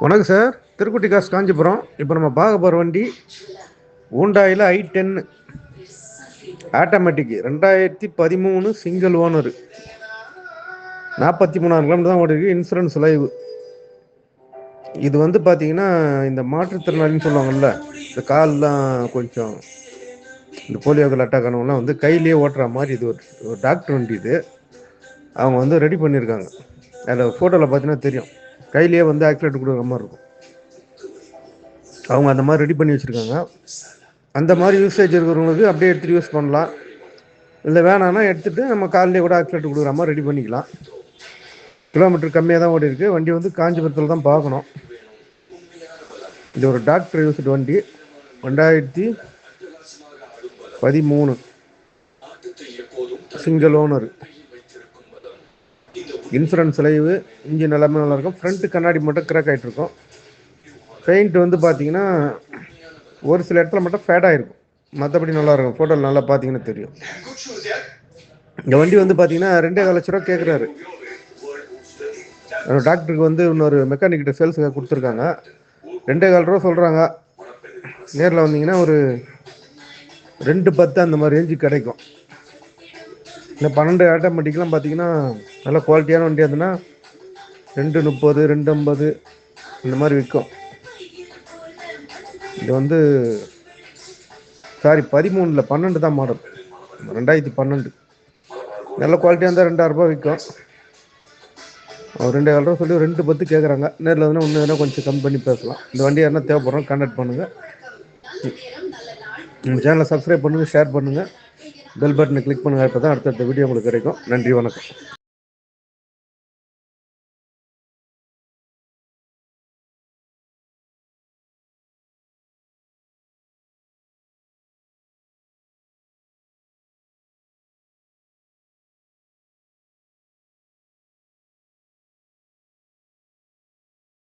வணக்கம் சார். திருக்குட்டி காசு காஞ்சிபுரம். இப்போ நம்ம பார்க்க போகிற வண்டி ஹூண்டாயில் i10 automatic 2013 single owner, 43,000 kilometre தான் ஓடிருக்கு. Insurance live. இது வந்து பார்த்தீங்கன்னா இந்த மாற்றுத்திறனாளின்னு சொல்லுவாங்கல்ல, இந்த கால்லாம் கொஞ்சம் இந்த போலியோக்கள் அட்டாக் ஆனவங்களாம் வந்து கையிலேயே ஓட்டுற மாதிரி இது ஒரு டாக்டர் வண்டி. இது அவங்க வந்து ரெடி பண்ணியிருக்காங்க. அதில் ஃபோட்டோவில் பார்த்தீங்கன்னா தெரியும், கையிலேயே வந்து ஆக்சிலேட்டர் கொடுக்குற மாதிரி இருக்கும். அவங்க அந்த மாதிரி ரெடி பண்ணி வச்சுருக்காங்க. அந்த மாதிரி யூசேஜ் இருக்கிறவங்களுக்கு அப்படியே எடுத்துகிட்டு யூஸ் பண்ணலாம். இல்லை வேணான்னா எடுத்துகிட்டு நம்ம காலையிலே கூட ஆக்சிலேட்டர் கொடுக்குற மாதிரி ரெடி பண்ணிக்கலாம். கிலோமீட்டர் கம்மியாக தான் ஓடி இருக்குது. வண்டி வந்து காஞ்சிபுரத்தில் தான் பார்க்கணும். இது ஒரு டாக்டர் யூஸ்டு வண்டி, 2013 single owner, insurance live. Engine எல்லாமே நல்லாயிருக்கும். ஃப்ரண்ட்டு கண்ணாடி மட்டும் கிராக் ஆகிட்டு இருக்கும். பெயிண்ட் வந்து பார்த்தீங்கன்னா ஒரு சில இடத்துல மட்டும் ஃபேட் ஆகிருக்கும், மற்றபடி நல்லாயிருக்கும். ஃபோட்டோவில் நல்லா பார்த்தீங்கன்னா தெரியும். இந்த வண்டி வந்து பார்த்தீங்கன்னா 2,4 லட்ச ரூபா கேட்குறாரு. டாக்டருக்கு வந்து இன்னொரு மெக்கானிக்கிட்ட சேல்ஸுக்காக கொடுத்துருக்காங்க. 2,4 ரூபா சொல்கிறாங்க. நேரில் வந்தீங்கன்னா ஒரு 2,10 அந்த மாதிரி ரேஞ்சு கிடைக்கும். இந்த 12 ஆட்டோமேட்டிக்லாம் பார்த்தீங்கன்னா நல்ல குவாலிட்டியான வண்டி இருந்ததுன்னா 2,30, 2,50 இந்த மாதிரி விற்கும். இது வந்து 13 12 தான் மாடல், 2012. நல்ல குவாலிட்டியாக இருந்தால் 2,000 ரூபாய் விற்கும். அவர் 2,4 ரூபா சொல்லி 2,10 கேட்குறாங்க. நேரில் வந்து இன்னும் எதனா கொஞ்சம் கம்மி பண்ணி பேசலாம். இந்த வண்டி யாருன்னா தேவைப்படுறோம், கான்டாக்ட் பண்ணுங்கள். நம்ம சேனலை சப்ஸ்கிரைப் பண்ணுங்கள், ஷேர் பண்ணுங்கள், பெல் பட்டனை கிளிக் பண்ணுங்கள். இப்போ தான் அடுத்தடுத்த வீடியோ உங்களுக்கு கிடைக்கும். நன்றி, வணக்கம்.